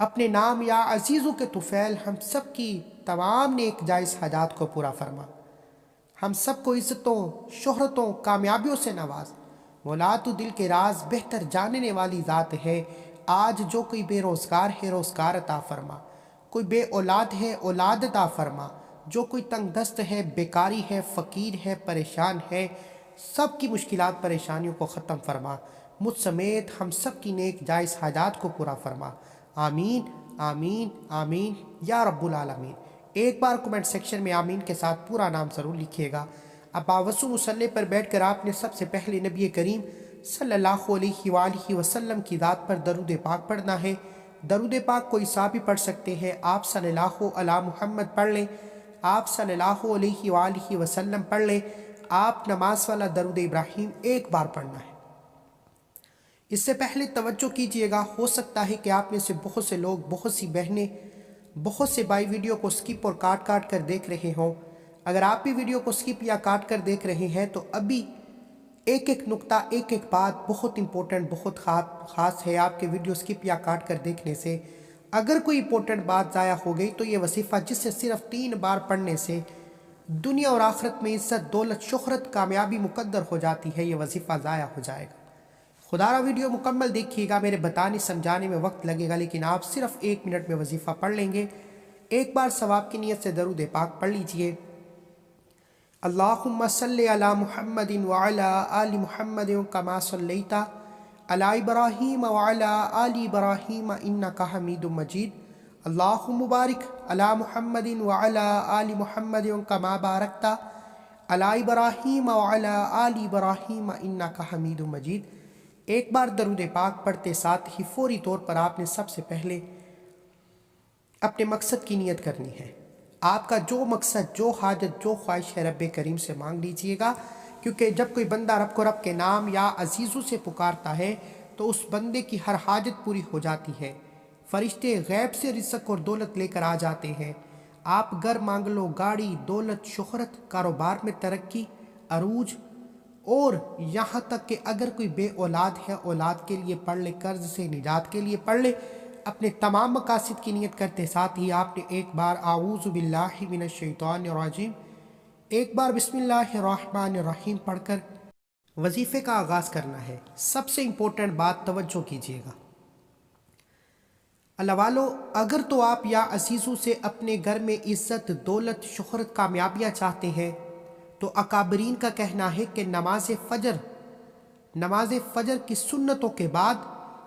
اپنے نام یا عزیزوں کے طفیل ہم سب کی تمام نیک جائز حاجات کو پورا فرما، ہم سب کو عزتوں، شہرتوں، کامیابیوں سے نواز۔ مولا تو دل کے راز بہتر جاننے والی ذات ہے، آج جو کوئی بے روزگار ہے روزگار عطا فرما، کوئی بے اولاد ہے اولاد عطا فرما، جو کوئی تنگ دست ہے، بیکاری ہے، فقیر ہے، پریشان ہے، سب کی مشکلات پریشانیوں کو ختم فرما، مجھ سمیت ہم سب کی نیک جائز حاجات کو پورا فرما، آمین آمین آمین یا رب العالمین۔ ایک بار کمنٹ سیکشن میں آمین کے ساتھ پورا نام ضرور لکھیے گا۔ اب باوضو مصلی پر بیٹھ کر آپ نے سب سے پہلے نبی کریم صلی اللہ علیہ وآلہ وسلم کی ذات پر درود پاک پڑھنا ہے۔ درود پاک کوئی سا بھی پڑھ سکتے ہیں، آپ صلی اللہ علی محمد پڑھ لیں، آپ صلی اللہ علیہ وآلہ وسلم پڑھ لیں۔ آپ نماز والا درود ابراہیم ایک بار پڑھنا ہے۔ اس سے پہلے توجہ کیجئے گا، ہو سکتا ہے کہ آپ میں سے بہت سے لوگ، بہت سی بہنیں، بہت سے بھائی ویڈیو کو سکپ اور کاٹ کاٹ کر دیکھ رہے ہوں۔ اگر آپ بھی ویڈیو کو سکپ یا کاٹ کر دیکھ رہے ہیں تو ابھی ایک ایک نقطہ، ایک ایک بات بہت امپورٹنٹ، بہت خاص ہے آپ کے ویڈیو سکپ یا کاٹ کر دیکھنے سے۔ اگر کوئی امپورٹنٹ بات ضائع ہو گئی تو یہ وظیفہ جس سے صرف 3 بار پڑھنے سے دنیا اور آخرت میں عزت، دولت، شہرت، کامیابی مقدر ہو جاتی ہے، یہ وظیفہ ضائع ہو جائے گا۔ خدا را ویڈیو مکمل دیکھیے گا، میرے بتانے سمجھانے میں وقت لگے گا لیکن آپ صرف 1 منٹ میں وظیفہ پڑھ لیں گے۔ ایک بار ثواب کی نیت سے درود پاک پڑھ لیجئے۔ اللہم صلی علی محمد وعلی آل محمد کما صلیت علی ابراہیم وعلی آل ابراہیم انکا حمید مجید۔ اللہم بارک علی محمد وعلی آل محمد کما بارکت علی ابراہیم وعلی آل ابراہیم انکا حمید مجید۔ ایک بار درود پاک پڑھتے ساتھ ہی فوری طور پر آپ نے سب سے پہلے اپنے مقصد کی نیت کرنی ہے۔ آپ کا جو مقصد، جو حاجت، جو خواہش ہے رب کریم سے مانگ لیجئے گا، کیونکہ جب کوئی بندہ رب کو رب کے نام یا عزیزوں سے پکارتا ہے تو اس بندے کی ہر حاجت پوری ہو جاتی ہے۔ فرشتے غیب سے رزق اور دولت لے کر آ جاتے ہیں۔ آپ گھر مانگ لو، گاڑی، دولت، شہرت، کاروبار میں ترقی، عروج، اور یہاں تک کہ اگر کوئی بے اولاد ہے اولاد کے لیے پڑھ لے، قرض سے نجات کے لیے پڑھ لے۔ اپنے تمام مقاصد کی نیت کرتے ساتھ ہی آپ نے ایک بار اعوذ باللہ من الشیطان الرجیم، ایک بار بسم اللہ الرحمن الرحیم پڑھ کر وظیفے کا آغاز کرنا ہے۔ سب سے امپورٹنٹ بات توجہ کیجیے گا اللہ والو، اگر تو آپ یا عزیزوں سے اپنے گھر میں عزت، دولت، شہرت، کامیابیاں چاہتے ہیں تو اکابرین کا کہنا ہے کہ نماز فجر کی سنتوں کے بعد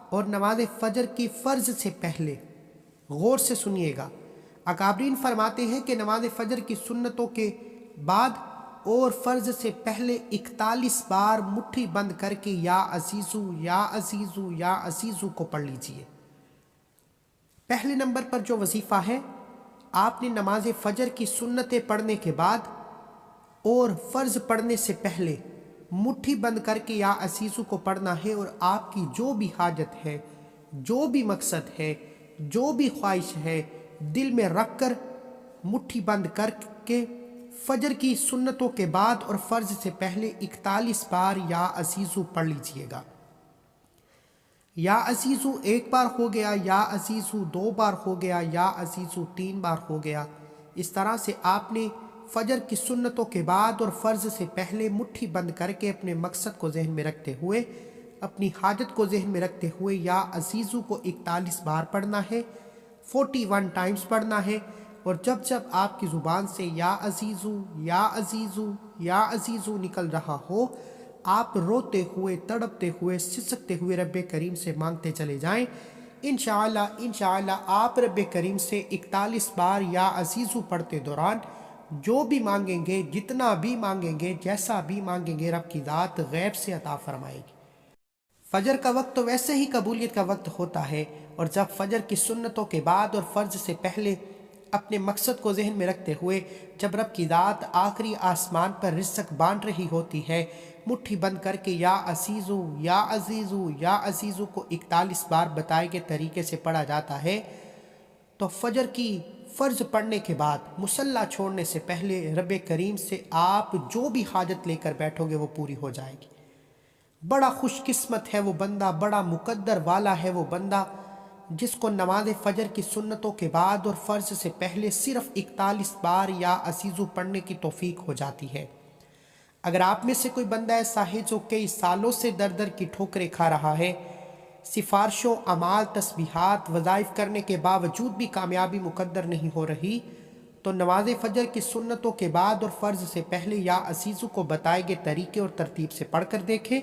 اور نماز فجر کی فرض سے پہلے، غور سے سنیے گا، اکابرین فرماتے ہیں کہ نماز فجر کی سنتوں کے بعد اور فرض سے پہلے 41 بار مٹھی بند کر کے یا عزیزو یا عزیزو یا عزیزو کو پڑھ لیجئے۔ پہلے نمبر پر جو وظیفہ ہے، آپ نے نماز فجر کی سنتیں پڑھنے کے بعد اور فرض پڑھنے سے پہلے مٹھی بند کر کے یا عزیزو کو پڑھنا ہے، اور آپ کی جو بھی حاجت ہے، جو بھی مقصد ہے، جو بھی خواہش ہے، دل میں رکھ کر مٹھی بند کر کے فجر کی سنتوں کے بعد اور فرض سے پہلے 41 بار یا عزیزو پڑھ لیجئے گا۔ یا عزیزو 1 بار ہو گیا، یا عزیزو 2 بار ہو گیا، یا عزیزو 3 بار ہو گیا۔ اس طرح سے آپ نے فجر کی سنتوں کے بعد اور فرض سے پہلے مٹھی بند کر کے اپنے مقصد کو ذہن میں رکھتے ہوئے، اپنی حاجت کو ذہن میں رکھتے ہوئے یا عزیزو کو 41 بار پڑھنا ہے، 41 ٹائمز پڑھنا ہے۔ اور جب جب آپ کی زبان سے یا عزیزو یا عزیزو یا عزیزو نکل رہا ہو، آپ روتے ہوئے، تڑپتے ہوئے، سسکتے ہوئے رب کریم سے مانگتے چلے جائیں۔ انشاءاللہ آپ رب کریم سے 41 بار یا عزیزو پڑھتے دوران جو بھی مانگیں گے، جتنا بھی مانگیں گے، جیسا بھی مانگیں گے، رب کی ذات غیب سے عطا فرمائے گی۔ فجر کا وقت تو ویسے ہی قبولیت کا وقت ہوتا ہے، اور جب فجر کی سنتوں کے بعد اور فرض سے پہلے اپنے مقصد کو ذہن میں رکھتے ہوئے جب رب کی ذات آخری آسمان پر رزق بانٹ رہی ہوتی ہے، مٹھی بند کر کے یا عزیزو یا عزیزو یا عزیزو کو 41 بار بتائے گئے طریقے سے پڑھا جاتا ہے، تو فجر کی فرض پڑھنے کے بعد مصلی چھوڑنے سے پہلے رب کریم سے آپ جو بھی حاجت لے کر بیٹھو گے وہ پوری ہو جائے گی۔ بڑا خوش قسمت ہے وہ بندہ، بڑا مقدر والا ہے وہ بندہ جس کو نماز فجر کی سنتوں کے بعد اور فرض سے پہلے صرف 41 بار یا عزیزو پڑھنے کی توفیق ہو جاتی ہے۔ اگر آپ میں سے کوئی بندہ ایسا ہے جو کئی سالوں سے در در کی ٹھوکریں کھا رہا ہے، سفارشوں، اعمال، تسبیحات، وظائف کرنے کے باوجود بھی کامیابی مقدر نہیں ہو رہی، تو نماز فجر کی سنتوں کے بعد اور فرض سے پہلے یا عزیزو کو بتائے گئے طریقے اور ترتیب سے پڑھ کر دیکھیں۔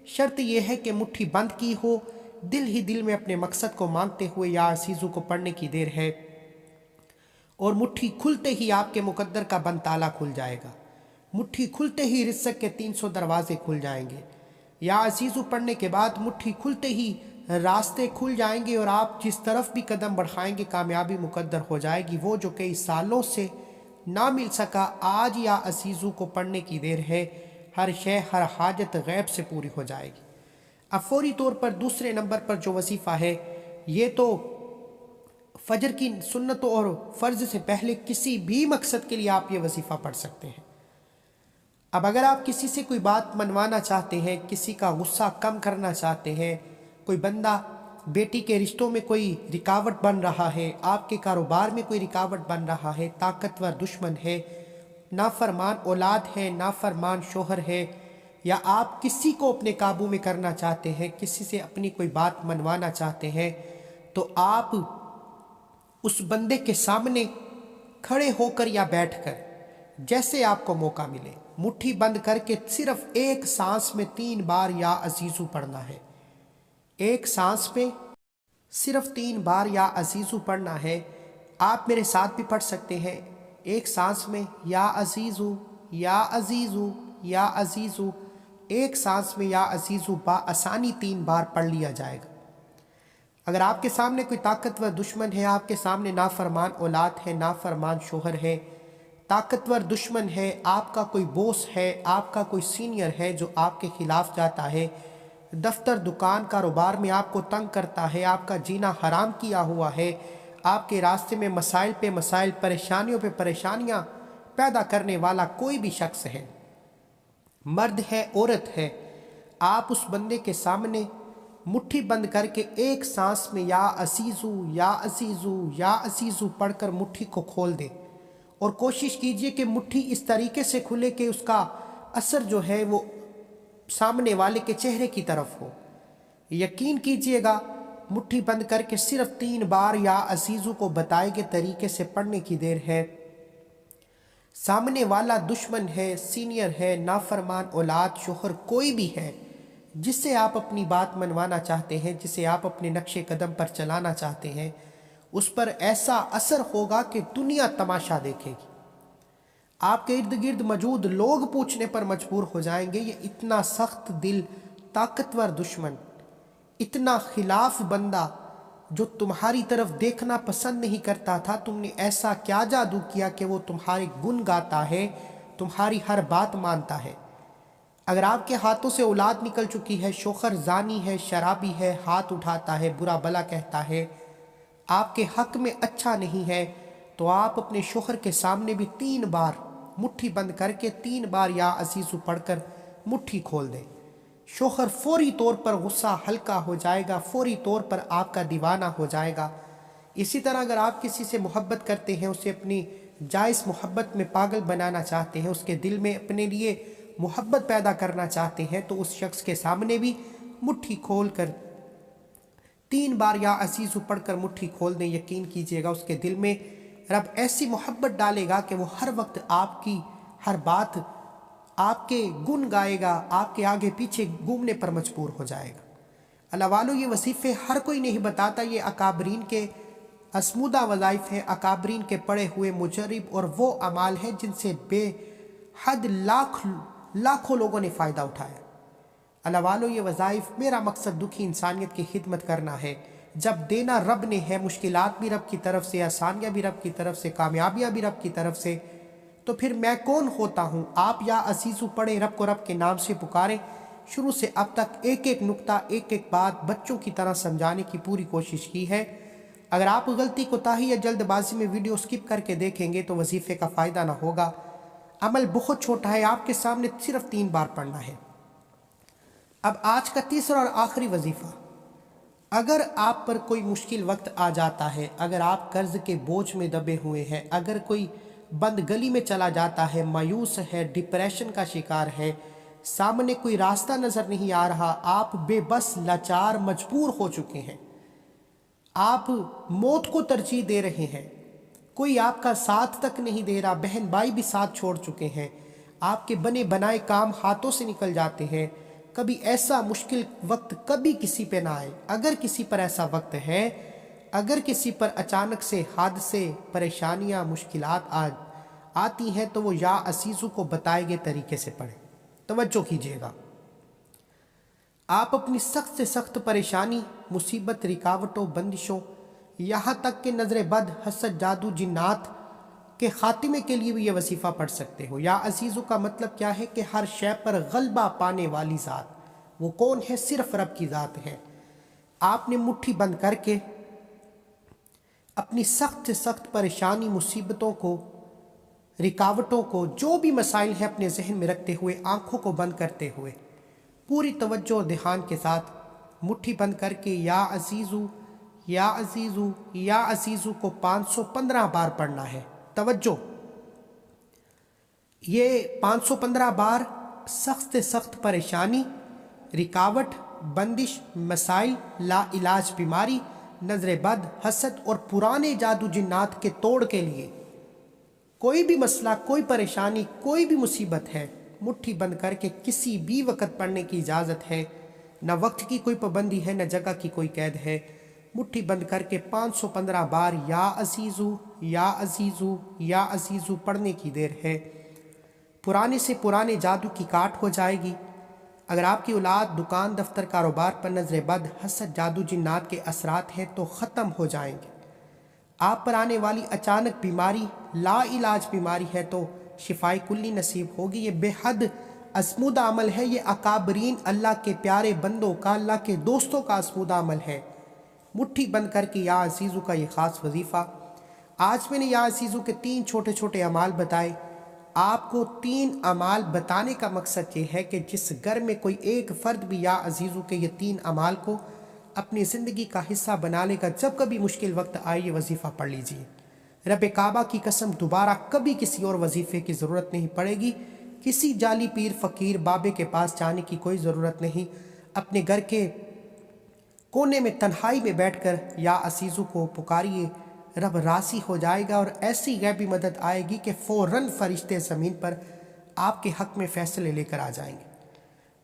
شرط یہ ہے کہ مٹھی بند کی ہو، دل ہی دل میں اپنے مقصد کو مانگتے ہوئے یا عزیزو کو پڑھنے کی دیر ہے، اور مٹھی کھلتے ہی آپ کے مقدر کا بند تالا کھل جائے گا۔ مٹھی کھلتے ہی رزق کے 300 دروازے کھل جائیں گے۔ یا عزیزو پڑھنے کے بعد مٹھی کھلتے ہی راستے کھل جائیں گے، اور آپ جس طرف بھی قدم بڑھائیں گے کامیابی مقدر ہو جائے گی۔ وہ جو کئی سالوں سے نہ مل سکا، آج یا عزیزو کو پڑھنے کی دیر ہے، ہر شے، ہر حاجت غیب سے پوری ہو جائے گی۔ اب فوری طور پر دوسرے نمبر پر جو وظیفہ ہے، یہ تو فجر کی سنتوں اور فرض سے پہلے کسی بھی مقصد کے لیے آپ یہ وظیفہ پڑھ سکتے ہیں۔ اب اگر آپ کسی سے کوئی بات منوانا چاہتے ہیں، کسی کا غصہ کم کرنا چاہتے ہیں، کوئی بندہ بیٹی کے رشتوں میں کوئی رکاوٹ بن رہا ہے، آپ کے کاروبار میں کوئی رکاوٹ بن رہا ہے، طاقتور دشمن ہے، نافرمان اولاد ہے، نافرمان شوہر ہے، یا آپ کسی کو اپنے قابو میں کرنا چاہتے ہیں، کسی سے اپنی کوئی بات منوانا چاہتے ہیں، تو آپ اس بندے کے سامنے کھڑے ہو کر یا بیٹھ کر جیسے آپ کو موقع ملے، مٹھی بند کر کے صرف ایک سانس میں 3 بار یا عزیزو پڑھنا ہے۔ ایک سانس پہ صرف 3 بار یا عزیزو پڑھنا ہے۔ آپ میرے ساتھ بھی پڑھ سکتے ہیں۔ ایک سانس میں یا عزیزو، یا عزیزو، یا عزیزو، ایک سانس میں یا عزیزو بآسانی 3 بار پڑھ لیا جائے گا۔ اگر آپ کے سامنے کوئی طاقتور دشمن ہے، آپ کے سامنے نافرمان اولاد ہے، نافرمان شوہر ہے، طاقتور دشمن ہے، آپ کا کوئی بوس ہے، آپ کا کوئی سینئر ہے جو آپ کے خلاف جاتا ہے، دفتر، دکان، کاروبار میں آپ کو تنگ کرتا ہے، آپ کا جینا حرام کیا ہوا ہے، آپ کے راستے میں مسائل پہ مسائل، پریشانیوں پہ پریشانیاں پیدا کرنے والا کوئی بھی شخص ہے، مرد ہے، عورت ہے، آپ اس بندے کے سامنے مٹھی بند کر کے ایک سانس میں یا عزیزو، یا عزیزو، یا عزیزو پڑھ کر مٹھی کو کھول دیں، اور کوشش کیجئے کہ مٹھی اس طریقے سے کھلے کہ اس کا اثر جو ہے وہ سامنے والے کے چہرے کی طرف ہو۔ یقین کیجئے گا، مٹھی بند کر کے صرف 3 بار یا عزیزو کو بتائے گئے طریقے سے پڑھنے کی دیر ہے، سامنے والا دشمن ہے، سینئر ہے، نافرمان اولاد، شوہر، کوئی بھی ہے جس سے آپ اپنی بات منوانا چاہتے ہیں، جسے آپ اپنے نقش قدم پر چلانا چاہتے ہیں، اس پر ایسا اثر ہوگا کہ دنیا تماشا دیکھے گی۔ آپ کے ارد گرد موجود لوگ پوچھنے پر مجبور ہو جائیں گے، یہ اتنا سخت دل، طاقتور دشمن، اتنا خلاف بندہ جو تمہاری طرف دیکھنا پسند نہیں کرتا تھا، تم نے ایسا کیا جادو کیا کہ وہ تمہارے گن گاتا ہے، تمہاری ہر بات مانتا ہے۔ اگر آپ کے ہاتھوں سے اولاد نکل چکی ہے، شوہر زانی ہے، شرابی ہے، ہاتھ اٹھاتا ہے، برا بلا کہتا ہے، آپ کے حق میں اچھا نہیں ہے، تو آپ اپنے شوہر کے سامنے بھی 3 بار مٹھی بند کر کے 3 بار یا عزیزو پڑھ کر مٹھی کھول دیں۔ شوہر فوری طور پر غصہ ہلکا ہو جائے گا، فوری طور پر آپ کا دیوانہ ہو جائے گا۔ اسی طرح اگر آپ کسی سے محبت کرتے ہیں، اسے اپنی جائز محبت میں پاگل بنانا چاہتے ہیں، اس کے دل میں اپنے لیے محبت پیدا کرنا چاہتے ہیں، تو اس شخص کے سامنے بھی مٹھی کھول کر 3 بار یا عزیزو پڑھ کر مٹھی کھول دیں۔ یقین کیجئے گا اس کے دل میں رب ایسی محبت ڈالے گا کہ وہ ہر وقت آپ کی ہر بات، آپ کے گن گائے گا، آپ کے آگے پیچھے گھومنے پر مجبور ہو جائے گا۔ اللہ والو، یہ وظیفے ہر کوئی نہیں بتاتا، یہ اکابرین کے اسمودہ وظائف ہیں، اکابرین کے پڑے ہوئے مجرب اور وہ اعمال ہیں جن سے بے حد لاکھوں لوگوں نے فائدہ اٹھایا۔ اللہ والو، یہ وظائف، میرا مقصد دکھی انسانیت کی خدمت کرنا ہے۔ جب دینا رب نے ہے، مشکلات بھی رب کی طرف سے، آسانیاں بھی رب کی طرف سے، کامیابیاں بھی رب کی طرف سے، تو پھر میں کون ہوتا ہوں؟ آپ یا عزیزو پڑھیں، رب کو رب کے نام سے پکاریں۔ شروع سے اب تک ایک ایک نقطہ، ایک ایک بات بچوں کی طرح سمجھانے کی پوری کوشش کی ہے۔ اگر آپ غلطی کوتاہی یا جلد بازی میں ویڈیو سکپ کر کے دیکھیں گے تو وظیفے کا فائدہ نہ ہوگا۔ عمل بہت چھوٹا ہے، آپ کے سامنے صرف 3 بار پڑھنا ہے۔ اب آج کا تیسرا اور آخری وظیفہ، اگر آپ پر کوئی مشکل وقت آ جاتا ہے، اگر آپ قرض کے بوجھ میں دبے ہوئے ہیں، اگر کوئی بند گلی میں چلا جاتا ہے، مایوس ہے، ڈپریشن کا شکار ہے، سامنے کوئی راستہ نظر نہیں آ رہا، آپ بے بس، لاچار، مجبور ہو چکے ہیں، آپ موت کو ترجیح دے رہے ہیں، کوئی آپ کا ساتھ تک نہیں دے رہا، بہن بھائی بھی ساتھ چھوڑ چکے ہیں، آپ کے بنے بنائے کام ہاتھوں سے نکل جاتے ہیں، کبھی ایسا مشکل وقت کبھی کسی پہ نہ آئے۔ اگر کسی پر ایسا وقت ہے، اگر کسی پر اچانک سے حادثے، پریشانیاں، مشکلات آتی ہیں، تو وہ یا عزیزو کو بتائے گئے طریقے سے پڑھیں۔ توجہ کیجیے گا، آپ اپنی سخت سے سخت پریشانی، مصیبت، رکاوٹوں، بندشوں، یہاں تک کہ نظر بد، حسد، جادو، جنات کے خاتمے کے لیے بھی یہ وظیفہ پڑھ سکتے ہو۔ یا عزیزو کا مطلب کیا ہے کہ ہر شے پر غلبہ پانے والی ذات، وہ کون ہے؟ صرف رب کی ذات ہے۔ آپ نے مٹھی بند کر کے اپنی سخت سے سخت پریشانی، مصیبتوں کو، رکاوٹوں کو، جو بھی مسائل ہیں اپنے ذہن میں رکھتے ہوئے، آنکھوں کو بند کرتے ہوئے، پوری توجہ اور دھیان کے ساتھ مٹھی بند کر کے یا عزیزو، یا عزیزو، یا عزیزو کو 515 بار پڑھنا ہے۔ توجہ، یہ 515 بار سخت سے سخت پریشانی، رکاوٹ، بندش، مسائل، لا علاج بیماری، نظر بد، حسد اور پرانے جادو جنات کے توڑ کے لیے، کوئی بھی مسئلہ، کوئی پریشانی، کوئی بھی مصیبت ہے، مٹھی بند کر کے کسی بھی وقت پڑھنے کی اجازت ہے۔ نہ وقت کی کوئی پابندی ہے، نہ جگہ کی کوئی قید ہے۔ مٹھی بند کر کے 515 بار یا عزیزو، یا عزیزو، یا عزیزو پڑھنے کی دیر ہے۔ پرانے سے پرانے جادو کی کاٹ ہو جائے گی۔ اگر آپ کی اولاد، دکان، دفتر، کاروبار پر نظر بد، حسد، جادو جنات کے اثرات ہیں تو ختم ہو جائیں گے۔ آپ پر آنے والی اچانک بیماری، لا علاج بیماری ہے تو شفائے کلی نصیب ہوگی۔ یہ بے حد آزمودہ عمل ہے، یہ اکابرین اللہ کے پیارے بندوں کا، اللہ کے دوستوں کا آزمودہ عمل ہے۔ مٹھی بند کر کے یا عزیزو کا یہ خاص وظیفہ۔ آج میں نے یا عزیزو کے 3 چھوٹے چھوٹے اعمال بتائے۔ آپ کو 3 اعمال بتانے کا مقصد یہ ہے کہ جس گھر میں کوئی ایک فرد بھی یا عزیزو کے یہ 3 اعمال کو اپنی زندگی کا حصہ بنا لے گا، جب کبھی مشکل وقت آئے یہ وظیفہ پڑھ لیجئے۔ رب کعبہ کی قسم، دوبارہ کبھی کسی اور وظیفے کی ضرورت نہیں پڑے گی، کسی جعلی پیر، فقیر، بابے کے پاس جانے کی کوئی ضرورت نہیں۔ اپنے گھر کے کونے میں تنہائی میں بیٹھ کر یا عزیزو کو پکاریے، رب راضی ہو جائے گا اور ایسی غیبی مدد آئے گی کہ فوراً فرشتے زمین پر آپ کے حق میں فیصلے لے کر آ جائیں گے۔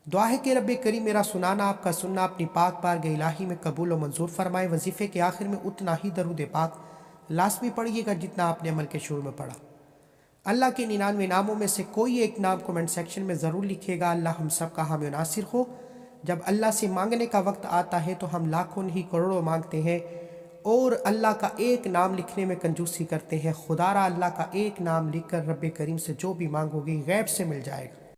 دعا ہے کہ رب کریم میرا سنانا، آپ کا سننا اپنی پاک بارگاہ الہی میں قبول و منظور فرمائے۔ وظیفے کے آخر میں اتنا ہی درود پاک لازمی پڑھیے گا جتنا آپ نے عمل کے شروع میں پڑھا۔ اللہ کے 99 ناموں میں سے کوئی ایک نام کمنٹ سیکشن میں ضرور لکھیے گا۔ اللہ ہم سب کا حامی و ناصر ہو۔ جب اللہ سے مانگنے کا وقت آتا ہے تو ہم لاکھوں نہیں کروڑوں مانگتے ہیں اور اللہ کا ایک نام لکھنے میں کنجوسی کرتے ہیں۔ خدا را اللہ کا ایک نام لکھ کر رب کریم سے جو بھی مانگو گے غیب سے مل جائے گا۔